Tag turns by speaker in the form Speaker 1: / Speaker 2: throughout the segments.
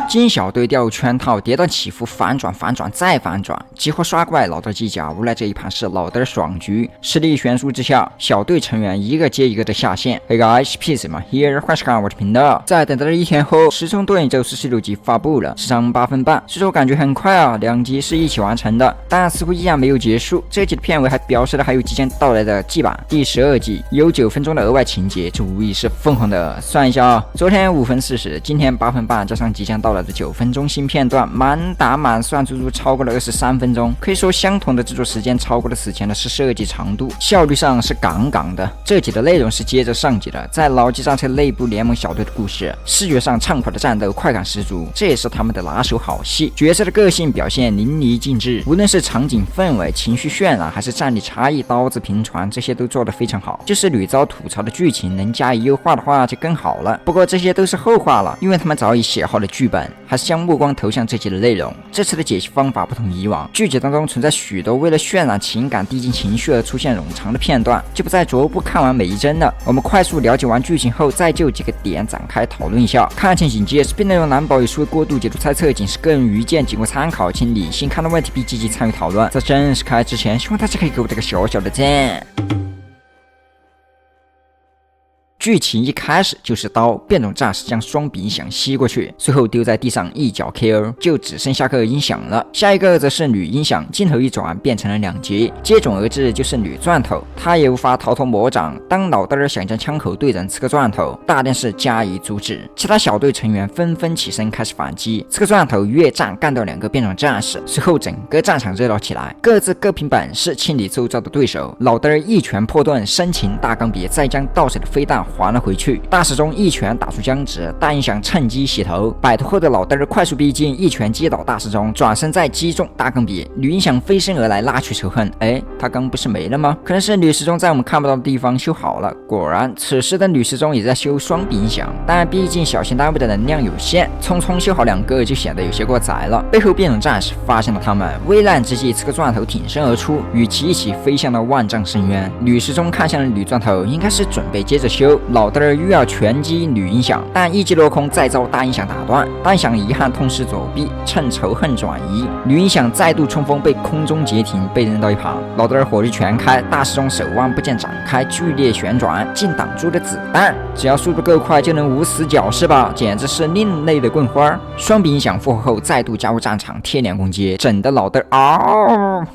Speaker 1: 金小队掉入圈套，跌宕起伏，反转再反转，几乎刷怪老德机甲。无奈这一盘是老德爽局，实力悬殊之下，小队成员一个接一个的下线。Hey guys, peace嘛 ，here 欢迎收看我的频道。在等待了一天后，《时钟多眼咒》46集发布了，时长8分半。虽说感觉很快啊，2集是一起完成的，但似乎依然没有结束。这集的片尾还表示了还有即将到来的季版第12集，有9分钟的额外情节，这无疑是疯狂的。算一下啊，昨天5分40，今天8分半，加上即将到来的9分钟新片段，满打满算足足超过了23分钟。可以说，相同的制作时间超过了此前的12集长度，效率上是杠杠的。这集的内容是接着上集的，在老机战车内部联盟小队的故事，视觉上畅快的战斗，快感十足，这也是他们的拿手好戏。角色的个性表现淋漓尽致，无论是场景氛围、情绪渲染，还是战力差异、刀子频传，这些都做得非常好。就是屡遭吐槽的剧情能加以优化的话就更好了。不过这些都是后话了，因为他们早已写好了剧本，还是将目光投向这集的内容。这次的解析方法不同以往，剧集当中存在许多为了渲染情感、递进情绪而出现冗长的片段，就不再逐步看完每一帧了。我们快速了解完剧情后，再就几个点展开讨论一下。看前情节，视频内容难保有失为过度解读猜测，仅是个人愚见，仅供参考，请理性看待问题并积极参与讨论。在正式开之前，希望大家可以给我这个小小的赞。剧情一开始就是刀，变种战士将双柄音响吸过去，随后丢在地上一脚 KO， 就只剩下个音响了。下一个则是女音响，镜头一转变成了2节，接踵而至就是女钻头，她也无法逃脱魔掌。当老德想将枪口对准刺客钻头，大电视加以阻止，其他小队成员纷纷起身开始反击。刺客钻头越战干掉2个变种战士，随后整个战场热闹起来，各自各凭本事清理周遭的对手。老德一拳破盾，深情大钢笔，再将倒水的飞弹还了回去，大时钟一拳打出僵直，大音响趁机洗头，摆脱后的老德快速逼近，一拳击倒大时钟，转身再击中大钢笔，女音响飞身而来拉取仇恨。他刚不是没了吗？可能是女时钟在我们看不到的地方修好了。果然，此时的女时钟也在修双柄音响，但毕竟小型单位的能量有限，匆匆修好2个就显得有些过载了。背后变种战士发现了他们，危难之际，刺客钻头挺身而出，与其一起飞向了万丈深渊。女时钟看向了女钻头，应该是准备接着修。老德又要拳击女音响，但一击落空，再遭大音响打断。大音响遗憾痛失左臂，趁仇恨转移，女音响再度冲锋，被空中截停，被扔到一旁。老德火力全开，大时钟手腕部件展开，剧烈旋转，竟挡住了子弹。只要速度够快，就能无死角是吧？简直是另类的棍花。双柄音响复活后，再度加入战场，贴脸攻击，整的老德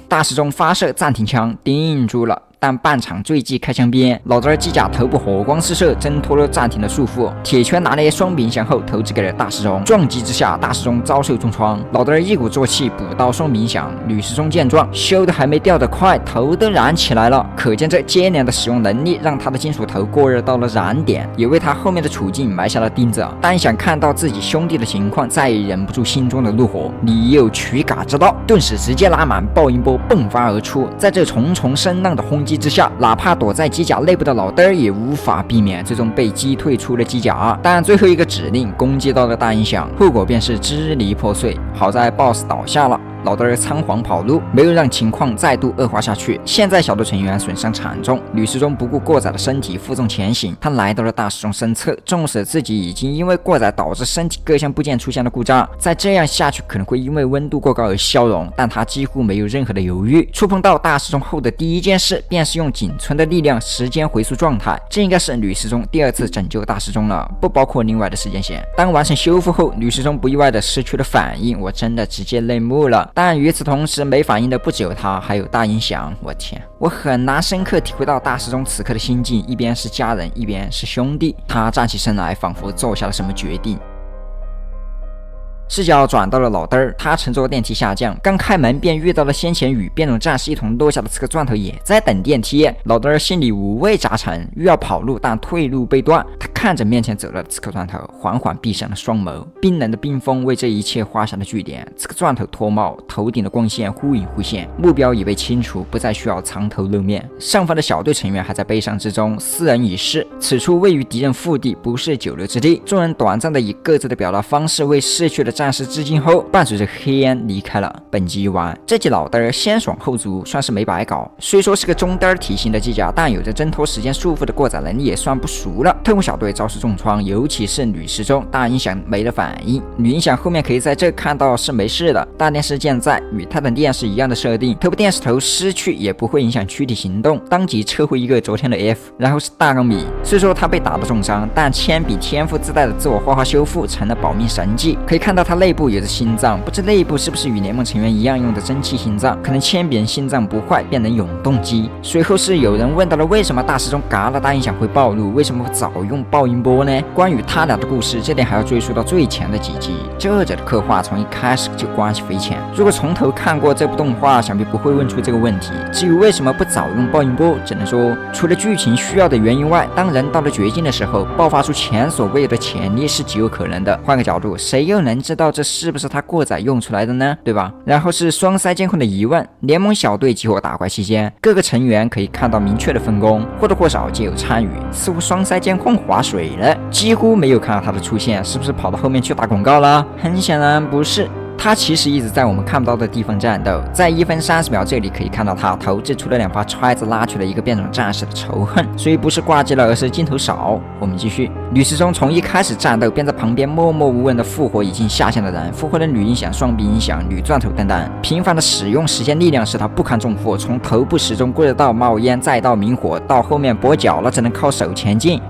Speaker 1: 大时钟发射暂停枪，定住了。但半场坠机开枪边，老德机甲头部火光四射，挣脱了暂停的束缚。铁拳拿捏双柄音响后投掷给了大时钟，撞击之下，大时钟遭受重创。老德一鼓作气补刀双柄音响，女时钟见状，修的还没掉得快，头都燃起来了。可见这接连的使用能力，让他的金属头过热到了燃点，也为他后面的处境埋下了钉子。但想看到自己兄弟的情况，再也忍不住心中的怒火，你有驱嘎之道，顿时直接拉满爆音波迸发而出。在这重重声浪的轰击之下，哪怕躲在机甲内部的老德也无法避免，最终被击退出了机甲。但最后一个指令攻击到了大音响，后果便是支离破碎。好在 BOSS 倒下了，老德仓皇跑路，没有让情况再度恶化下去。现在小队成员损伤惨重，女时钟不顾过载的身体负重前行，她来到了大时钟身侧，纵使自己已经因为过载导致身体各项部件出现了故障，再这样下去可能会因为温度过高而消融，但她几乎没有任何的犹豫。触碰到大时钟后的第一件事便是用仅存的力量时间回溯状态，这应该是女时钟第2次拯救大时钟了，不包括另外的时间线。当完成修复后，女时钟不意外的失去了反应，我真的直接泪目了。但与此同时，没反应的不只有他，还有大音响。我天，我很难深刻体会到大时钟此刻的心境，一边是家人，一边是兄弟。他站起身来，仿佛做下了什么决定。视角转到了老德，他乘坐电梯下降，刚开门便遇到了先前与变种战士一同落下的刺客钻头也在等电梯。老德心里五味杂陈，欲要跑路，但退路被断。他看着面前走来的刺客钻头，缓缓闭上了双眸。冰冷的冰封为这一切画下了句点。刺客钻头脱帽，头顶的光线忽隐忽现，目标已被清除，不再需要藏头露面。上方的小队成员还在悲伤之中，4人已逝。此处位于敌人腹地，不是久留之地。众人短暂的以各自的表达方式为逝去的战士致敬后，伴随着黑烟离开了。本集完，这集老嘚先爽后足，算是没白搞。虽说是个中嘚体型的机甲，但有着挣脱时间束缚的过载能力也算不俗了。特工小队遭受重创，尤其是女时钟大音响没了反应。女音响后面可以在这看到是没事的，大电视健在，与泰坦电是一样的设定，头部电视头失去也不会影响躯体行动，当即撤回一个昨天的 F， 然后是大钢笔。虽说他被打的重伤，但铅笔天赋自带的自我画修复成了保命神技。可以看到他内部有着心脏，不知内部是不是与联盟成员一样用的蒸汽心脏，可能铅笔人心脏不坏变成永动机。随后是有人问到了为什么大时钟嘎了大音响会暴露，为什么早用爆音波呢？关于他俩的故事，这点还要追溯到最前的几集，这者的刻画从一开始就关系匪浅。如果从头看过这部动画，想必不会问出这个问题。至于为什么不早用爆音波，只能说除了剧情需要的原因外，当人到了绝境的时候，爆发出前所未有的潜力是极有可能的。换个角度，谁又能知道这是不是他过载用出来的呢？对吧？然后是双筛监控的疑问。联盟小队集火打怪期间，各个成员可以看到明确的分工，或多或少皆有参与。似乎双筛监控划水了，几乎没有看到他的出现，是不是跑到后面去打广告了？很显然不是。他其实一直在我们看不到的地方战斗，在1分30秒这里可以看到他投掷出了2发揣子，拉去了一个变种战士的仇恨，所以不是挂机了，而是镜头少。我们继续，女时钟从一开始战斗便在旁边默默无闻的复活已经下线的人，复活了女音响、双臂音响、女钻头等等，频繁的使用时间力量使他不堪重负，从头部时钟过到冒烟，再到明火，到后面跛脚了只能靠手前进。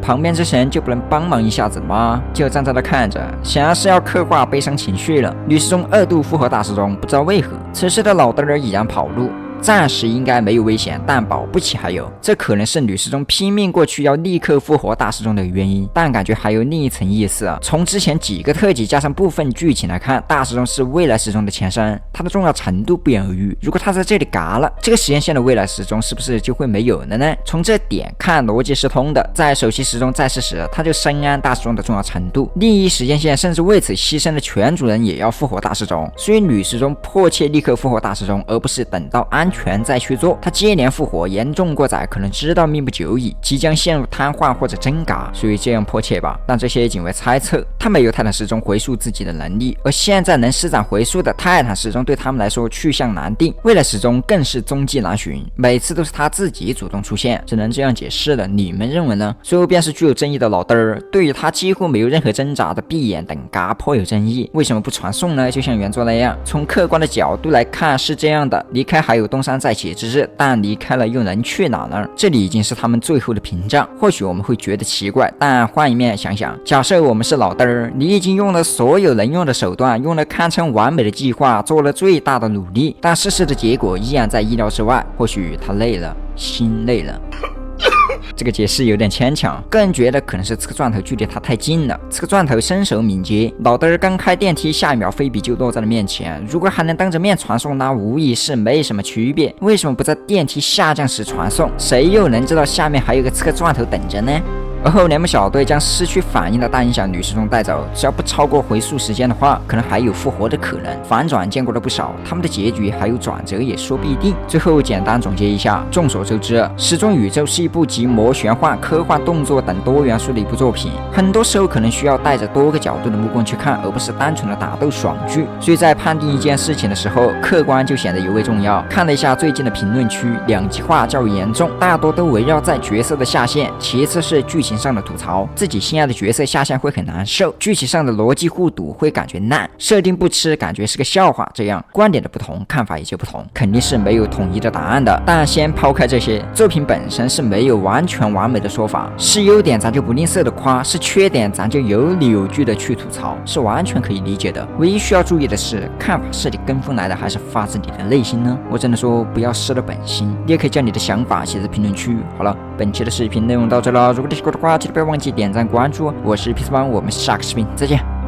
Speaker 1: 旁边这些人就不能帮忙一下子吗？就站在那看着，显然是要刻画悲伤情绪了。女时钟2度复活大时钟，不知道为何，此时的老嘚已然跑路。暂时应该没有危险，但保不齐还有，这可能是女时钟拼命过去要立刻复活大时钟的原因，但感觉还有另一层意思啊。从之前几个特辑加上部分剧情来看，大时钟是未来时钟的前身，它的重要程度不言而喻。如果它在这里嘎了，这个实验线的未来时钟是不是就会没有了呢？从这点看，逻辑是通的。在首席时钟在世时，他就深谙大时钟的重要程度，另一时间线甚至为此牺牲了全主人也要复活大时钟，所以女时钟迫切立刻复活大时钟，而不是等到安全再去做。他接连复活，严重过载，可能知道命不久矣，即将陷入瘫痪或者真嘎，所以这样迫切吧。但这些仅为猜测。他没有泰坦时钟回溯自己的能力，而现在能施展回溯的泰坦时钟对他们来说去向难定，未来时钟更是踪迹难寻，每次都是他自己主动出现，只能这样解释了。你们认为呢？最后便是具有争议的老嘚儿，对于他几乎没有任何挣扎的闭眼等嘎颇有争议。为什么不传送呢？就像原作那样，从客观的角度来看是这样的，离开还有东山再起之日，但离开了又能去哪呢？这里已经是他们最后的屏障。或许我们会觉得奇怪，但换一面想想，假设我们是老嘚儿，你已经用了所有能用的手段，用了堪称完美的计划，做了最大的努力，但事实的结果依然在意料之外。或许他累了，心累了。这个解释有点牵强，个人觉得可能是这个钻头距离他太近了。这个钻头身手敏捷，老嘚儿刚开电梯，下一秒飞笔就落在了面前。如果还能当着面传送，那无疑是没什么区别。为什么不在电梯下降时传送？谁又能知道下面还有个这个钻头等着呢？而后联盟小队将失去反应的大音响女时钟带走，只要不超过回溯时间的话，可能还有复活的可能。反转见过了不少，他们的结局还有转折也说不一定。最后简单总结一下，众所周知，时钟宇宙是一部集魔玄幻、科幻、动作等多元素的一部作品，很多时候可能需要带着多个角度的目光去看，而不是单纯的打斗爽剧。所以在判定一件事情的时候，客观就显得尤为重要。看了一下最近的评论区，两极化较为严重，大多都围绕在角色的下限，其次是剧情上的吐槽，自己心爱的角色下线会很难受，剧情上的逻辑互堵会感觉烂，设定不吃感觉是个笑话，这样观点的不同，看法也就不同，肯定是没有统一的答案的。但先抛开这些，作品本身是没有完全完美的说法，是优点咱就不吝啬的夸，是缺点咱就有理有据的去吐槽，是完全可以理解的。唯一需要注意的是，看法是你跟风来的还是发自你的内心呢？我真的说不要失了本心，你也可以将你的想法写在评论区。好了，本期的视频内容到这了，如果你喜欢的话，记得不要忘记点赞关注，我是皮斯邦，我们下个视频再见。